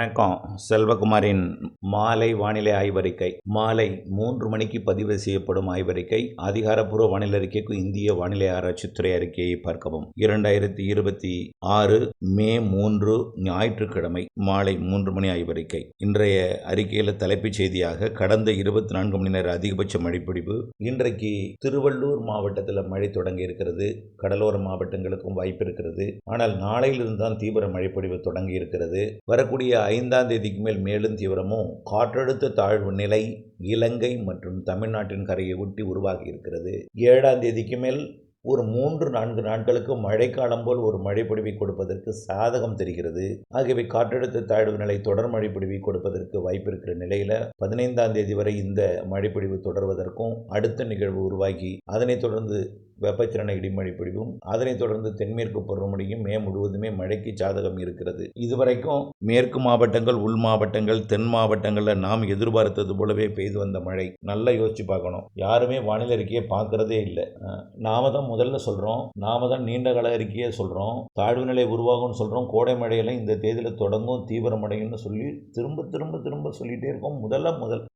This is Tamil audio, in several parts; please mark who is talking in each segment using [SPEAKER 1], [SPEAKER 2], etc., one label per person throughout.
[SPEAKER 1] வணக்கம். செல்வகுமாரின் மாலை வானிலை ஆய்வறிக்கை. மாலை 3 மணிக்கு பதிவு செய்யப்படும் ஆய்வறிக்கை. அதிகாரப்பூர்வ வானிலை அறிக்கைக்கு இந்திய வானிலை ஆராய்ச்சித்துறை அறிக்கையை பார்க்கவும். 2026 மே 3 ஞாயிற்றுக்கிழமை மாலை 3 மணி ஆய்வறிக்கை. இன்றைய அறிக்கையில் தலைப்புச் செய்தியாக கடந்த 24 மணி நேர அதிகபட்ச மழைப்பிடிப்பு. இன்றைக்கு திருவள்ளூர் மாவட்டத்தில் மழை தொடங்கி இருக்கிறது. கடலோர மாவட்டங்களுக்கும் வாய்ப்பு இருக்கிறது. ஆனால் நாளையிலிருந்து தான் தீவிர மழைப்பொழிவு தொடங்கி இருக்கிறது. வரக்கூடிய 5ஆம் தேதிக்கு மேலும் தீவிரமும் காற்றழுத்த தாழ்வு நிலை இலங்கை மற்றும் தமிழ்நாட்டின் கரையை ஒட்டி உருவாகி இருக்கிறது. 7ஆம் தேதிக்கு மேல் ஒரு 3-4 நாட்களுக்கு மழைக்காலம் போல் ஒரு மழைப்பொழிவை கொடுப்பதற்கு சாதகம் தெரிகிறது. ஆகியவை காற்றழுத்த தாழ்வு நிலை தொடர் மழைப்பொழிவை கொடுப்பதற்கு வாய்ப்பு இருக்கிற நிலையில் 15ஆம் தேதி வரை இந்த மழைப்பொழிவு தொடர்வதற்கும் அடுத்த நிகழ்வு உருவாகி அதனைத் தொடர்ந்து வெப்பச்சலன இடிமழை பொழிவும் அதனைத் தொடர்ந்து தென்மேற்கு பருவமழையும் மே முழுவதுமே மழைக்கு சாதகம் இருக்கிறது. இதுவரைக்கும் மேற்கு மாவட்டங்கள், உள் மாவட்டங்கள், தென் மாவட்டங்களில் நாம் எதிர்பார்த்தது போலவே பெய்து வந்த மழை. நல்லா யோசிச்சு பார்க்கணும். யாருமே வானிலை அறிக்கையை பார்க்கறதே இல்லை. நாம தான் முதல்ல சொல்கிறோம், நாம தான் நீண்ட கால அறிக்கையே சொல்கிறோம், தாழ்வு நிலை உருவாகும்னு சொல்கிறோம், கோடை மழையெல்லாம் இந்த தேதியில் தொடங்கும், தீவிர மழைன்னு சொல்லி திரும்ப சொல்லிகிட்டே இருக்கோம். முதல்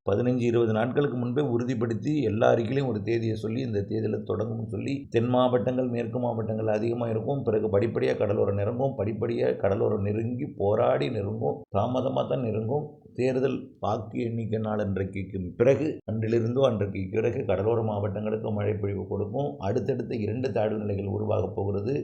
[SPEAKER 1] 15-20 நாட்களுக்கு முன்பே உறுதிப்படுத்தி எல்லா அறிக்கையிலையும் ஒரு தேதியை சொல்லி இந்த தேதியில் தொடங்கும்னு சொல்லி தென் மாவட்டங்கள், மேற்கு மாவட்டங்கள் அதிகமாக இருக்கும். பிறகு படிப்படியாக கடலோரம் நெருங்கும். படிப்படியாக கடலோரம் நெருங்கி போராடி நெருங்கும். தாமதமாக தான் நெருங்கும். தேர்தல் வாக்கு எண்ணிக்கை நாள் அன்றைக்கு பிறகு அன்றைக்கு பிறகு கடலோர மாவட்டங்களுக்கு மழை பொழிவு கொடுக்கும். அடுத்தடுத்த 2 தாழ்வு நிலைகள் உருவாக போகிறது.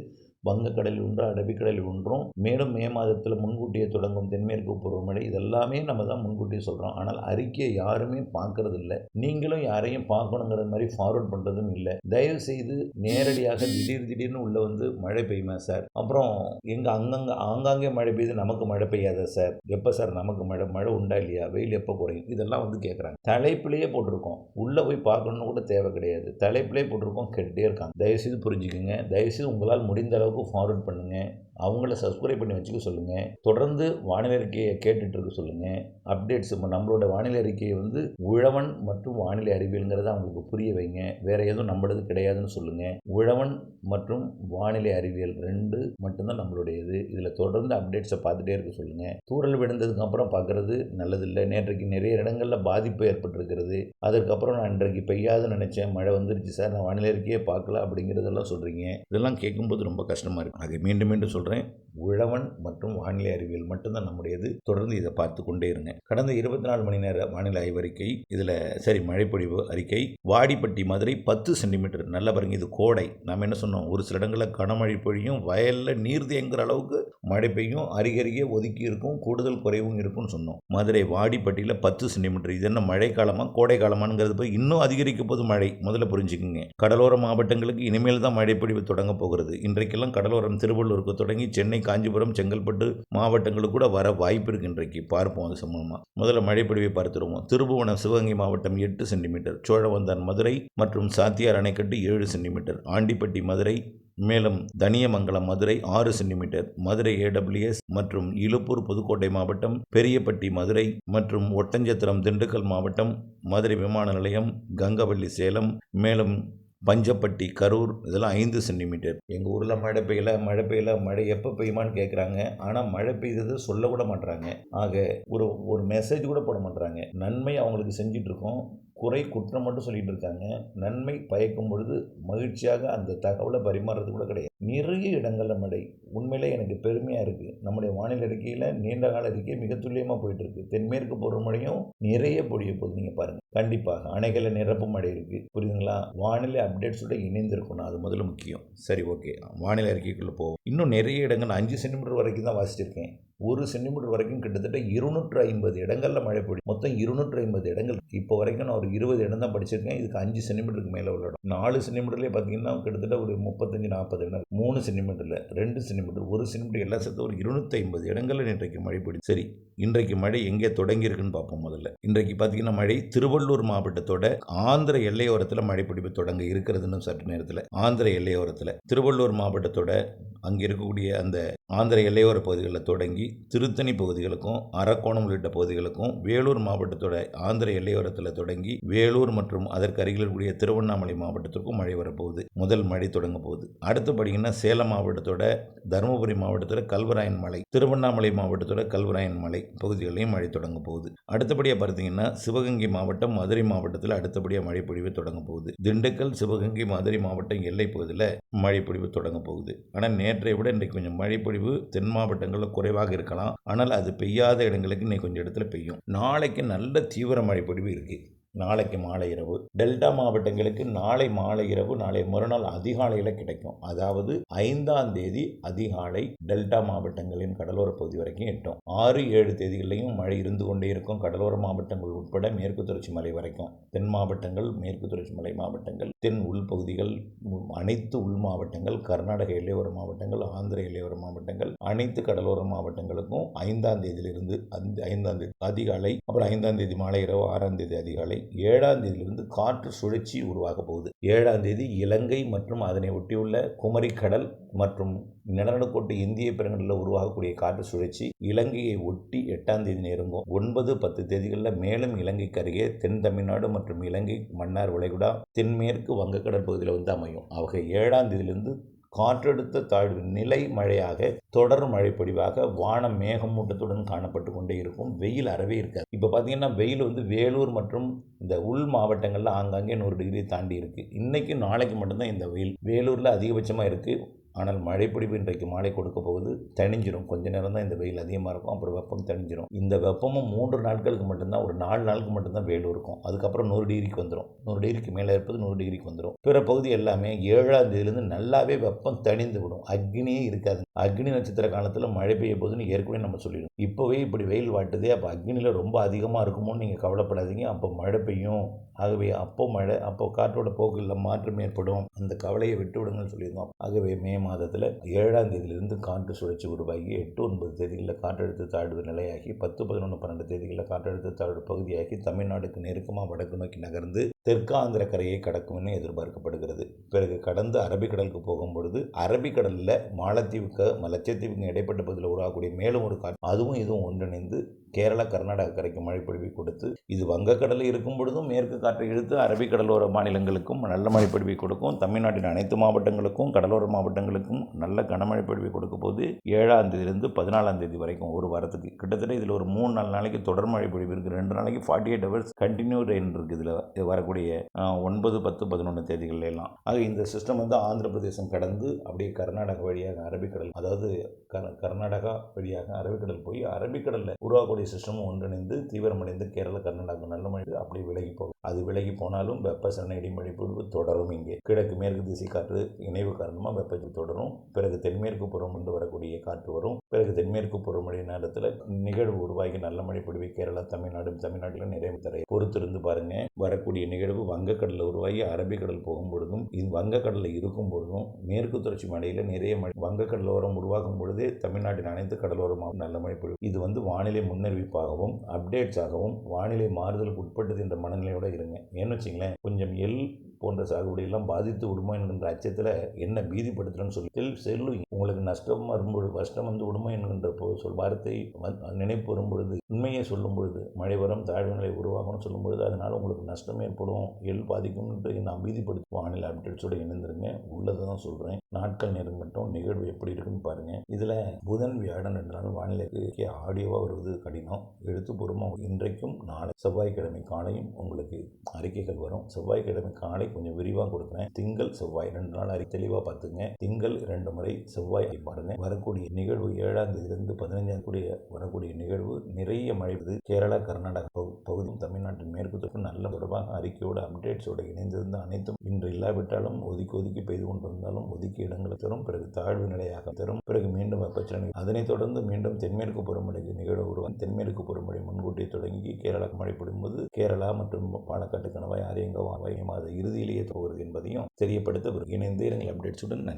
[SPEAKER 1] வங்கக்கடலில் ஒன்று, அரபிக்கடலில் ஒன்றும். மேலும் மே மாதத்தில் முன்கூட்டியே தொடங்கும் தென்மேற்கு பருவமழை. இதெல்லாமே நம்ம தான் முன்கூட்டியே சொல்கிறோம். ஆனால் அறிக்கையை யாருமே பார்க்கறது இல்லை. நீங்களும் யாரையும் பார்க்கணுங்கிறது மாதிரி ஃபார்வர்ட் பண்ணுறதும் இல்லை. தயவு செய்து நேரடியாக திடீர்னு உள்ள வந்து மழை பெய்யுமா சார், அப்புறம் ஆங்காங்கே மழை பெய்யுது, நமக்கு மழை பெய்யாதா சார், எப்போ சார் நமக்கு மழை உண்டா இல்லையா, வெயில் எப்போ குறையும், இதெல்லாம் வந்து கேட்குறாங்க. தலைப்பிலேயே போட்டிருக்கோம், உள்ளே போய் பார்க்கணுன்னு கூட தேவை கிடையாது. தலைப்பிலே போட்டிருக்கோம், கேட்டுகிட்டே இருக்காங்க. தயவுசெய்து புரிஞ்சுக்குங்க. தயவுசெய்து உங்களால் முடிந்த அளவுக்கு ஃபார்வர்ட் பண்ணுங்கள். அவங்கள சப்ஸ்கிரைப் பண்ணி வச்சுக்க சொல்லுங்கள். தொடர்ந்து வானிலை அறிக்கையை கேட்டுட்டு இருக்க சொல்லுங்கள். அப்டேட்ஸ் நம்மளோட வானிலை அறிக்கையை வந்து உழவன் மற்றும் வானிலை அறிவியலுங்கிறத அவங்களுக்கு புரிய வைங்க. வேறு எதுவும் நம்மளது கிடையாதுன்னு சொல்லுங்கள். உழவன் மற்றும் வானிலை அறிவியல் 2 மட்டும்தான் நம்மளுடையது. இதில் தொடர்ந்து அப்டேட்ஸை பார்த்துட்டே இருக்க சொல்லுங்கள். தூறல் விழுந்ததுக்கு அப்புறம் பார்க்குறது நல்லதில்லை. நேற்றைக்கு நிறைய இடங்களில் பாதிப்பு ஏற்பட்டிருக்கிறது. அதற்கப்புறம் நான் இன்றைக்கு பெய்யாதுன்னு நினச்சேன், மழை வந்துருச்சு சார், நான் வானிலை அறிக்கையே பார்க்கல அப்படிங்கிறதெல்லாம் சொல்கிறீங்க. இதெல்லாம் கேட்கும்போது ரொம்ப கஷ்டமாக இருக்குது. அதை மீண்டும் சொல்கிறேன், உழவன் மற்றும் வானிலை அறிவியல் மட்டும்தான் நம்முடையது. தொடர்ந்து இதை பார்த்து கொண்டே இருங்க. கடந்த 24 மணி நேர வானிலை ஆய்வறிக்கை. இதில் மழைப்பொழிவு அறிக்கை. வாடிப்பட்டி மதுரை 10 சென்டிமீட்டர். நல்லா பாருங்க, இது கோடை. நம்ம என்ன சொன்னோம், ஒரு சில இடங்களில் கனமழை பொழியும், வயலில் நீர் தேங்குற அளவுக்கு மழை பெய்யும், அருகருகே ஒதுக்கி இருக்கும், கூடுதல் குறைவும் இருக்கும்னு சொன்னோம். மதுரை வாடிப்பட்டியில் 10 சென்டிமீட்டர். இது என்ன மழை காலமா கோடை காலமாங்கிறது போய் இன்னும் அதிகரிக்க போது மழை. முதல்ல புரிஞ்சுக்குங்க. கடலோர மாவட்டங்களுக்கு இனிமேல் தான் மழைப்பொழிவு தொடங்க போகிறது. இன்றைக்கெல்லாம் கடலோரம் திருவள்ளூருக்கு தொடங்கி சென்னை, காஞ்சிபுரம், செங்கல்பட்டு மாவட்டங்களுக்கு கூட வர வாய்ப்பு இருக்கு. இன்றைக்கு பார்ப்போம். அது சம்பந்தமா முதல்ல மழைப்பொழிவை பார்த்துருவோம். திருபுவனம் சிவகங்கை மாவட்டம் 8 சென்டிமீட்டர். சோழவந்தான் மதுரை மற்றும் சாத்தியார் அணைக்கட்டு 7 சென்டிமீட்டர். ஆண்டிப்பட்டி மதுரை, மேலும் தனியமங்கலம் மதுரை 6 சென்டிமீட்டர். மதுரை AWS மற்றும் இலுப்பூர் புதுக்கோட்டை மாவட்டம், பெரியப்பட்டி மதுரை மற்றும் ஒட்டஞ்சத்திரம் திண்டுக்கல் மாவட்டம், மதுரை விமான நிலையம், கங்கவள்ளி சேலம், மேலும் பஞ்சப்பட்டி கரூர், இதெல்லாம் 5 சென்டிமீட்டர். எங்கள் ஊரில் மழை பெய்யல மழை எப்போ பெய்யுமான்னு கேட்குறாங்க. ஆனால் மழை பெய்தது சொல்ல கூட மாட்டுறாங்க. ஆக ஒரு மெசேஜ் கூட போட மாட்டுறாங்க. நன்மை அவங்களுக்கு செஞ்சிட்ருக்கோம், குறை குற்றம் மட்டும் சொல்லிட்டு இருக்காங்க. நன்மை பயக்கும் பொழுது மகிழ்ச்சியாக அந்த தகவலை பரிமாறுறது கூட கிடையாது. நிறைய இடங்களில் மழை. உண்மையிலே எனக்கு பெருமையாக இருக்குது. நம்முடைய வானிலை அறிக்கையில் நீண்ட கால அறிக்கை மிக துல்லியமாக போயிட்டு இருக்கு. தென்மேற்கு பருவமழையும் நிறைய பொழிய போகுது. நீங்கள் பாருங்கள். கண்டிப்பாக அணைகளில் நிரப்பு மழை இருக்குது. புரியுதுங்களா? வானிலை அப்டேட்ஸோட இணைந்திருக்கணும், அது முதல்ல முக்கியம். சரி, ஓகே, வானிலை அறிக்கைக்குள்ளே போவோம். இன்னும் நிறைய இடங்கள் 5 சென்டிமீட்டர் வரைக்கும் தான் வாசிச்சிருக்கேன். 1 சென்டிமீட்டர் வரைக்கும் கிட்டத்தட்ட 250 இடங்களில் மழை பொழியும். மொத்தம் 250 இடங்கள். இப்போ வரைக்கும் நான் ஒரு 20 இடம் தான் படிச்சிருக்கேன். இதுக்கு 5 சென்டிமீட்டருக்கு மேலே உள்ள இடம். 4 சென்டிமீட்டர்லேயே பார்த்தீங்கன்னா கிட்டத்தட்ட ஒரு 35-40 இடம். 3 சென்டிமீட்டரில் 2 சென்டிமீட்டர், 1 சென்டிமீட்டர் எல்லாம் சேர்த்து ஒரு 250 இடங்களில் இன்றைக்கு மழை பொழியும். சரி, இன்றைக்கு மழை எங்கே தொடங்கி இருக்குன்னு பார்ப்போம். முதல்ல இன்றைக்கு பார்த்தீங்கன்னா மழை திருவள்ளூர் மாவட்டத்தோட ஆந்திர எல்லையோரத்தில் மழை பொழிவு தொடங்க இருக்கிறதுன்னு சற்று நேரத்தில். ஆந்திர எல்லையோரத்தில் திருவள்ளூர் மாவட்டத்தோட அங்கே இருக்கக்கூடிய அந்த ஆந்திர எல்லையோர பகுதிகளில் தொடங்கி திருத்தணி பகுதிகளுக்கும் அரக்கோணம் உள்ளிட்ட பகுதிகளுக்கும் வேலூர் மாவட்டத்தோட ஆந்திர எல்லையோரத்தில் தொடங்கி வேலூர் மற்றும் அதற்கு அருகில் கூடிய திருவண்ணாமலை மாவட்டத்திற்கும் மழை வரப்போகுது. முதல் மழை தொடங்க போகுது. அடுத்து பார்த்தீங்கன்னா சேலம் மாவட்டத்தோட தருமபுரி மாவட்டத்தோட கல்வராயன் மலை, திருவண்ணாமலை மாவட்டத்தோட கல்வராயன் மலை பகுதிகளிலையும் மழை தொடங்க போகுது. அடுத்தபடியாக பார்த்தீங்கன்னா சிவகங்கை மாவட்டம், மதுரை மாவட்டத்தில் அடுத்தபடியாக மழை பொழிவு தொடங்க போகுது. திண்டுக்கல், சிவகங்கை, மதுரை மாவட்டம் எல்லை பகுதியில் மழை பொழிவு தொடங்க போகுது. ஆனால் நேற்றை விட இன்றைக்கு கொஞ்சம் மழை பொழிவு தென் மாவட்டங்களில் குறைவாக இருக்கலாம். ஆனால் அது பெய்யாத இடங்களுக்கு இன்னைக்கு கொஞ்சம் இடத்துல பெய்யும். நாளைக்கு நல்ல தீவிர மழை பொழிவு இருக்கு. நாளைக்கு மாலை இரவு டெல்டா மாவட்டங்களுக்கு நாளை மாலை இரவு, நாளை மறுநாள் அதிகாலையில் கிடைக்கும். அதாவது 5ஆம் தேதி அதிகாலை டெல்டா மாவட்டங்களின் கடலோர பகுதி வரைக்கும் எட்டும். 6, 7 தேதிகளிலையும் மழை இருந்து கொண்டே இருக்கும். கடலோர மாவட்டங்கள் உட்பட மேற்கு தொடர்ச்சி மலை வரைக்கும், தென் மாவட்டங்கள், மேற்கு தொடர்ச்சி மலை மாவட்டங்கள், தென் உள்பகுதிகள், அனைத்து உள் மாவட்டங்கள், கர்நாடக எல்லையோர மாவட்டங்கள், ஆந்திர எல்லையோர மாவட்டங்கள், அனைத்து கடலோர மாவட்டங்களுக்கும் 5ஆம் தேதியிலிருந்து 5ஆம் தேதி அதிகாலை, அப்புறம் 5ஆம் தேதி மாலை இரவு, 6ஆம் தேதி அதிகாலை, 7ஆம் தேதியிலிருந்து காற்று சுழற்சி உருவாக போகுது. 7ஆம் தேதி இலங்கை மற்றும் அதனை ஒட்டியுள்ள குமரிக்கடல் மற்றும் நிலநடுக்கோட்டு இந்திய பெருங்கடலில் உருவாகக்கூடிய காற்று சுழற்சி இலங்கையை ஒட்டி 8ஆம் தேதி நெருங்கும். 9, 10 தேதிகளில் மேலும் இலங்கைக்கு அருகே தென் தமிழ்நாடு மற்றும் இலங்கை மன்னார் வளைகுடா, தென்மேற்கு வங்கக்கடல் பகுதியில் வந்து அமையும். ஆக 7ஆம் தேதியிலிருந்து காற்றழுத்த தாழ்வு நிலை மழையாக தொடர் மழை பொழிவாக வானம் மேகமூட்டத்துடன் காணப்பட்டு கொண்டே இருக்கும். வெயில் அறவே இருக்காது. இப்போ பார்த்தீங்கன்னா வெயில் வந்து வேலூர் மற்றும் இந்த உள் மாவட்டங்களில் ஆங்காங்கே 100 டிகிரி தாண்டி இருக்குது. இன்றைக்கி நாளைக்கு மட்டும்தான் இந்த வெயில் வேலூரில் அதிகபட்சமாக இருக்குது. ஆனால் மழைப்பொழிவு இன்றைக்கு மாலை கொடுக்க போகுது. தணிஞ்சிரும். கொஞ்ச நேரம் தான் இந்த வெயில் அதிகமாக இருக்கும். அப்புறம் வெப்பம் தணிஞ்சிரும். இந்த வெப்பமும் 3 நாட்களுக்கு மட்டும்தான், ஒரு 4 நாளுக்கு மட்டும்தான் வேலூர் இருக்கும். அதுக்கப்புறம் 100 டிகிரிக்கு வந்துடும். 100 டிகிரிக்கு மேலே இருப்பது 100 டிகிரிக்கு வந்துடும். பிற பகுதி எல்லாமே 7ஆம் தேதியிலேருந்து நல்லாவே வெப்பம் தணிந்து விடும். அக்னியே இருக்காது. அக்னி நட்சத்திர காலத்தில் மழை பெய்ய போகுதுன்னு ஏற்கனவே நம்ம சொல்லிடுவோம். இப்போவே இப்படி வெயில் வாட்டுதே, அப்போ அக்னியில் ரொம்ப அதிகமாக இருக்குமோன்னு நீங்கள் கவலைப்படாதீங்க. அப்போ மழை பெய்யும். ஆகவே அப்போ மழை, அப்போ காற்றோட போக்கில் மாற்றம் ஏற்படும். அந்த கவலையை விட்டு விடுங்கன்னு சொல்லியிருந்தோம். ஆகவே மே மாதத்தில் 7ஆம் தேதியிலிருந்து காற்று சுழற்சி உருவாகி 8, 9 தேதிகளில் காற்றழுத்த தாழ்வு நிலையாகி 10, 11, 12 தேதிகளில் காற்றழுத்த தாழ்வு பகுதியாகி தமிழ்நாடுக்கு நெருக்கமாக வடக்கு நோக்கி நகர்ந்து தெற்காந்திர கரையை கடக்கும் என எதிர்பார்க்கப்படுகிறது. பிறகு கடந்து அரபிக்கடலுக்கு போகும்பொழுது அரபிக்கடலில் மாலத்தீவுக்கு லட்சத்தீவுக்கு இடைப்பட்ட பகுதியில் உருவாகக்கூடிய மேலும் ஒரு காற்று, அதுவும் இதுவும் ஒன்றிணைந்து கேரளா, கர்நாடக கரைக்கு மழை பொழிவை கொடுத்து, இது வங்கக்கடலில் இருக்கும் பொழுதும் மேற்கு காற்றை இழுத்து அரபிக்கடலோர மாநிலங்களுக்கும் நல்ல மழை பொழிவை கொடுக்கும். தமிழ்நாட்டின் அனைத்து மாவட்டங்களுக்கும் கடலோர மாவட்டங்களுக்கும் நல்ல கனமழை பொழிவை கொடுக்க போது 7ஆம் தேதியிலிருந்து 14ஆம் தேதி வரைக்கும் ஒரு வாரத்துக்கு கிட்டத்தட்ட இதில் ஒரு 3-4 நாளைக்கு தொடர் மழை பொழிவு இருக்குது. 2 நாளைக்கு 48 ஹவர்ஸ் கண்டினியூ ரெயின் இருக்குது. இதில் வரக்கூடிய 9, 10, 11 தேதிகள் எல்லாம். ஆக இந்த சிஸ்டம் வந்து ஆந்திர பிரதேசம் கடந்து அப்படியே கர்நாடகா வழியாக அரபிக்கடல், அதாவது கர்நாடகா வழியாக அரபிக்கடல் போய் அரபிக்கடலில் உருவாகக்கூடிய சிஸ்டமும் ஒன்றிணைந்து தீவிரமடைந்து கேரளா, கர்நாடகா நல்ல மழை அப்படியே விலகி போகும். அது விலகி போனாலும் வெப்பசலன இடிமழை பொழிவு தொடரும். இங்கே கிழக்கு மேற்கு திசை காற்று இணைவு காரணமாக வெப்பத்தை தொடரும். பிறகு தென்மேற்கு புறம் கொண்டு வரக்கூடிய காற்று வரும். பிறகு தென்மேற்கு புறமழை நேரத்தில் நிகழ்வு உருவாகி நல்ல மழை பொழிவை கேரளா, தமிழ்நாட்டில் நிறைவு தர பொறுத்திருந்து பாருங்க. வரக்கூடிய நிகழ்வு வங்கக்கடலில் உருவாகி அரபிக்கடல் போகும் பொழுதும், வங்கக்கடலில் இருக்கும் பொழுதும் மேற்கு தொடர்ச்சி மழையில் நிறைய மழை, வங்கக்கடலோரம் உருவாகும் பொழுதே தமிழ்நாட்டின் அனைத்து கடலோரமாகவும் நல்ல மழை பொழிவு. இது வந்து வானிலை முன்னறிவிப்பாகவும் அப்டேட்ஸாகவும் வானிலை மாறுதலுக்கு உட்பட்டது என்ற மனநிலையோட இருங்க. ஏன்னு வச்சிங்களேன், கொஞ்சம் போன்ற சாகுபடியெல்லாம் பாதித்து விடுமோ என்கின்ற அச்சத்தில் என்ன பீதிப்படுத்துறேன்னு சொல்லி செல்லும். உங்களுக்கு நஷ்டம் வரும்பொழுது, கஷ்டம் வந்து விடுமோ என்கின்ற வார்த்தை நினைப்பு வரும்பொழுது, உண்மையை சொல்லும் பொழுது, மழை வரும், தாழ்வு நிலை உருவாகும்னு சொல்லும் பொழுது அதனால் உங்களுக்கு நஷ்டம் ஏற்படும், பாதிக்கும்ன்ட்டு நான் பீதிப்படுத்தி வானிலை அப்டேட்ஸோடு இணைந்திருங்க. உள்ளதை தான் சொல்கிறேன். நாட்கள் நெருங்கட்டும், நிகழ்வு எப்படி இருக்குன்னு பாருங்கள். இதில் புதன், வியாழன் 2 நாள் வானிலைக்கு ஆடியோவாக வருவது கடினம். எழுத்துப்பூர்வமாக இன்றைக்கும் நாளை செவ்வாய்க்கிழமை காலையும் உங்களுக்கு அறிக்கைகள் வரும். செவ்வாய்க்கிழமை காலை கொஞ்சம் விரிவாக கொடுக்குறேன். திங்கள், செவ்வாய் 2 நாள் தெளிவாக பார்த்துங்க. திங்கள் 2 முறை, செவ்வாய் பாருங்க. வரக்கூடிய நிகழ்வு 7ஆம் தேதியிலிருந்து 15ஆம் தேதி வரக்கூடிய நிகழ்வு நிறைய மழை. கேரளா, கர்நாடகா பகுதியும் தமிழ்நாட்டின் மேற்கு தொடர்பு நல்ல தொடர்பாக அறிக்கையோட அப்டேட்ஸோடு இணைந்திருந்த அனைத்தும் இன்று இல்லாவிட்டாலும் ஒதுக்கி பெய்து கொண்டிருந்தாலும் ஒதுக்கி இடங்களை தரும். பிறகு தாழ்வு நிலையாக தரும். பிறகு மீண்டும் வெப்பச்சலனை. அதனைத் தொடர்ந்து மீண்டும் தென்மேற்கு பருவமழைக்கு நிகழ்வு உருவாகும். தென்மேற்கு பருவமழை முன்கூட்டியே தொடங்கி கேரளாவுக்கு மழை பொழியும்போது கேரளா மற்றும் பாலக்காட்டு, கணவாய், ஆரியங்காவாய் மாத இறுதியிலேயே போகிறது என்பதையும் தெரியப்படுத்த இணைந்து அப்டேட்ஸுடன் நன்றி.